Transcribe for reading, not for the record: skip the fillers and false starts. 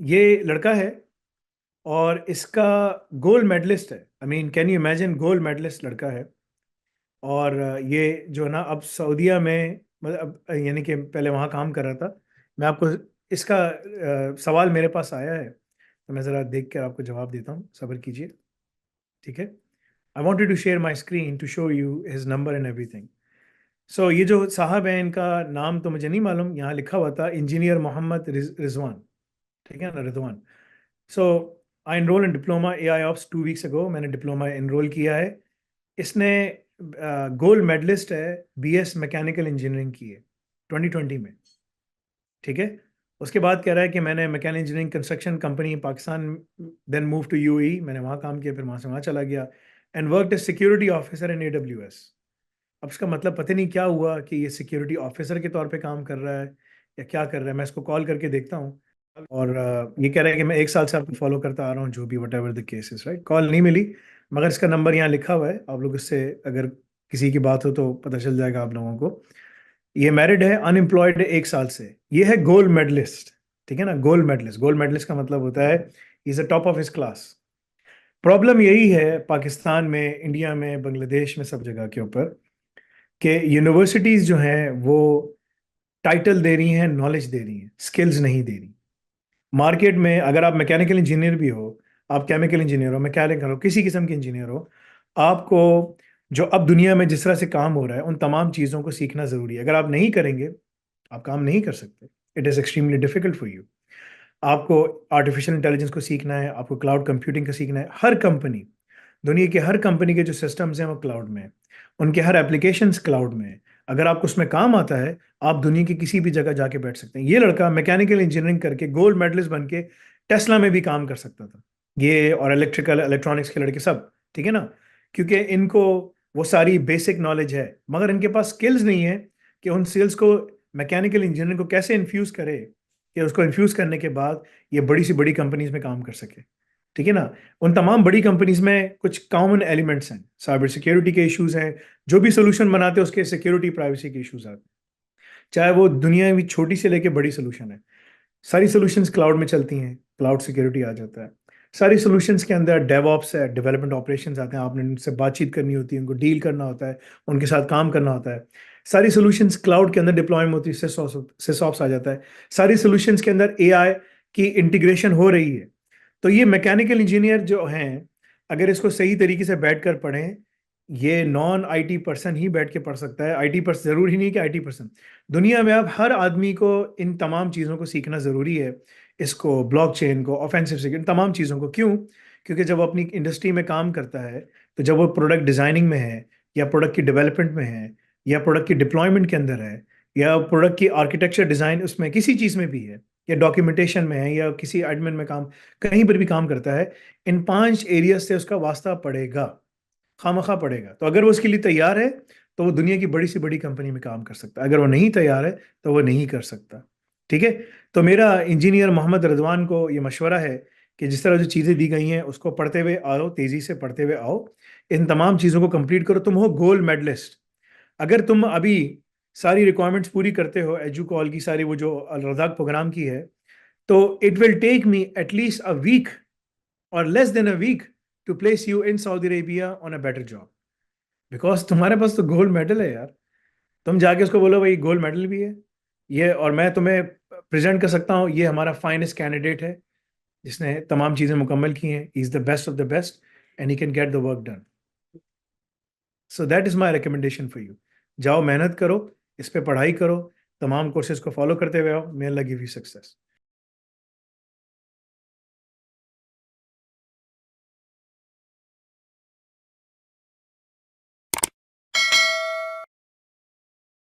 ये लड़का है और इसका गोल्ड मेडलिस्ट है। I mean can you imagine, gold medalist लड़का है। और ये जो है ना अब सऊदीया में, मतलब यानी कि पहले वहाँ काम कर रहा था। मैं आपको इसका सवाल मेरे पास आया है, तो मैं ज़रा देख कर आपको जवाब देता हूँ, सब्र कीजिए। ठीक है। I wanted to share my screen to show you his number and everything. So ये जो साहब है, इनका नाम तो मुझे नहीं मालूम, यहाँ लिखा हुआ था इंजीनियर मोहम्मद रिजवान। ठीक है ना, Rizwan. So I enrol in diploma A I ops 2 weeks ago. मैंने डिप्लोमा एनरोल किया है। इसने गोल्ड मेडलिस्ट है, बीएस मैकेनिकल इंजीनियरिंग की है 2020 में। ठीक है। उसके बाद कह रहा है कि मैंने mechanical engineering construction company Pakistan, then move to UAE, मैंने वहाँ काम किया, फिर वहाँ से वहाँ चला गया and worked as security officer in AWS. अब इसका मतलब पता नहीं क्या हुआ कि ये सिक्योरिटी ऑफिसर के तौर पे काम कर रहा है या क्या कर रहा है। मैं इसको कॉल करके देखता हूँ। और ये कह रहा है कि मैं 1 साल से आपको फॉलो करता आ रहा हूँ, जो भी what ever the case is, right. Call नहीं मिली, मगर इसका नंबर यहाँ लिखा हुआ है। आप लोग इससे अगर किसी की बात हो तो पता चल जाएगा आप लोगों को। ये मैरिड है, अनएम्प्लॉयड है 1 साल से। ये है गोल्ड मेडलिस्ट। ठीक है ना, गोल्ड मेडलिस्ट। गोल्ड मेडलिस्ट का मतलब होता है is a top of his class. Problem यही है पाकिस्तान में, इंडिया में, बांग्लादेश में, सब जगह के ऊपर, कि यूनिवर्सिटीज जो हैं वो टाइटल दे रही हैं, नॉलेज दे रही हैं, स्किल्स नहीं दे रही। मार्केट में अगर आप मैकेनिकल इंजीनियर भी हो, आप केमिकल इंजीनियर हो, मैकेनिकल हो, किसी किस्म के इंजीनियर हो, आपको जो अब दुनिया में जिस तरह से काम हो रहा है उन तमाम चीज़ों को सीखना ज़रूरी है। अगर आप नहीं करेंगे, आप काम नहीं कर सकते। It is extremely difficult for you. आपको आर्टिफिशियल इंटेलिजेंस को सीखना है, आपको क्लाउड कंप्यूटिंग का सीखना है। हर कंपनी, दुनिया की हर कंपनी के जो सिस्टम्स हैं वो क्लाउड में है, उनके हर एप्लीकेशंस क्लाउड में है। अगर आपको उसमें काम आता है, आप दुनिया की किसी भी जगह जाके बैठ सकते हैं। ये लड़का मैकेनिकल इंजीनियरिंग करके गोल्ड मेडलिस्ट बन के टेस्ला में भी काम कर सकता था, ये और इलेक्ट्रिकल इलेक्ट्रॉनिक्स के लड़के सब। ठीक है ना, क्योंकि इनको वो सारी बेसिक नॉलेज है, मगर इनके पास स्किल्स नहीं है कि उन स्किल्स को मैकेनिकल इंजीनियरिंग को कैसे इन्फ्यूज करे, कि उसको इन्फ्यूज करने के बाद ये बड़ी सी बड़ी कंपनीज में काम कर सके। ठीक है ना। उन तमाम बड़ी कंपनीज में कुछ कॉमन एलिमेंट्स हैं, साइबर सिक्योरिटी के इश्यूज हैं। जो भी सोल्यूशन बनाते हैं उसके सिक्योरिटी प्राइवेसी के इश्यूज आते हैं, चाहे वो दुनिया में छोटी से लेके बड़ी सोल्यूशन है। सारी सॉल्यूशंस क्लाउड में चलती हैं, क्लाउड सिक्योरिटी आ जाता है। सारी सॉल्यूशंस के अंदर डेवऑप्स है, डेवलपमेंट ऑपरेशंस आते हैं। आपने उनसे बातचीत करनी होती है, उनको डील करना होता है, उनके साथ काम करना होता है। सारी सॉल्यूशंस क्लाउड के अंदर डिप्लॉयमेंट होती है, सिसऑप्स आ जाता है। सारी सॉल्यूशंस के अंदर एआई की इंटीग्रेशन हो रही है। तो ये मैकेनिकल इंजीनियर जो हैं, अगर इसको सही तरीके से बैठ कर पढ़ें, ये नॉन आईटी पर्सन ही बैठ के पढ़ सकता है। आईटी पर्सन जरूरी नहीं कि आईटी पर्सन, दुनिया में अब हर आदमी को इन तमाम चीज़ों को सीखना ज़रूरी है। इसको, ब्लॉकचेन को, ऑफेंसिव सिक्योरिटी, इन तमाम चीज़ों को। क्यों? क्योंकि जब वो अपनी इंडस्ट्री में काम करता है, तो जब वो प्रोडक्ट डिज़ाइनिंग में है, या प्रोडक्ट की डेवलपमेंट में है, या प्रोडक्ट की डिप्लॉयमेंट के अंदर है, या प्रोडक्ट की आर्किटेक्चर डिज़ाइन उसमें किसी चीज़ में भी है, या डॉक्यूमेंटेशन में है, या किसी एडमिन में काम, कहीं पर भी काम करता है, इन 5 एरिया से उसका वास्ता पड़ेगा, खामखा पड़ेगा। तो अगर वो उसके लिए तैयार है, तो वो दुनिया की बड़ी से बड़ी कंपनी में काम कर सकता है। अगर वो नहीं तैयार है, तो वो नहीं कर सकता। ठीक है। तो मेरा इंजीनियर मोहम्मद रिजवान को ये मशवरा है कि जिस तरह जो चीज़ें दी गई हैं उसको पढ़ते हुए आओ, तेज़ी से पढ़ते हुए आओ, इन तमाम चीज़ों को कंप्लीट करो। तुम हो गोल्ड मेडलिस्ट। अगर तुम अभी सारी रिक्वायरमेंट्स पूरी करते हो एजू कॉल की, सारी वो जो अल रज़ाक प्रोग्राम की है, तो it will take me at least a week or less than a week to place you in Saudi Arabia on a better job. Because तुम्हारे पास तो गोल्ड मेडल है यार। तुम जाके उसको बोलो भाई गोल्ड मेडल भी है ये, और मैं तुम्हें प्रेजेंट कर सकता हूँ, ये हमारा फाइनेस्ट कैंडिडेट है जिसने तमाम चीज़ें मुकम्मल की हैं। Is the best of the best and he can get the work done. So that is my recommendation for you. जाओ, मेहनत करो, इस पे पढ़ाई करो, तमाम कोर्सेज को फॉलो करते हुए आओ। मे अल्लाह गिव यू सक्सेस।